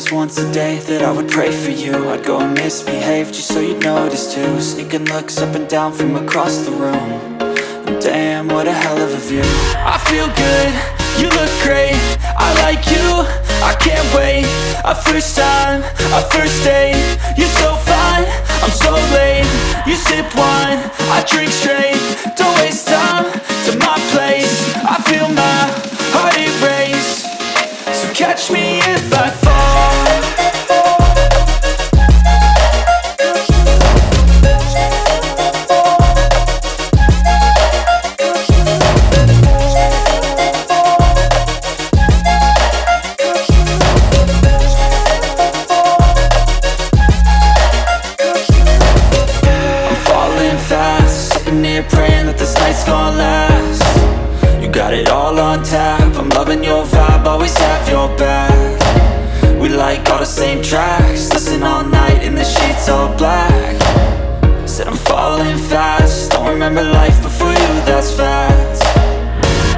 was once a day that I would pray for you. I'd go and misbehave just so you'd notice too. Sneaking looks up and down from across the room. And damn, what a hell of a view. I feel good, you look great, I like you, I can't wait. A first time, a first date. You're so fine, I'm so late. You sip wine, I drink straight. Don't waste time to my place. I feel my heart erase. So catch me if I fall. Praying that this night's gonna last. You got it all on tap, I'm loving your vibe, always have your back. We like all the same tracks, listen all night in the sheets all black. Said I'm falling fast, don't remember life before you, that's fact.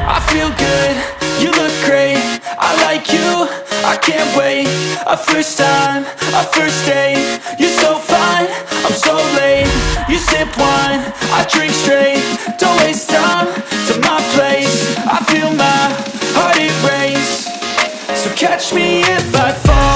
I feel good, you look great, I like you, I can't wait. A first time, a first date. You're so fine, I'm so late. You sip wine, I drink straight. Don't waste time to my place. I feel my heart erase. So catch me if I fall.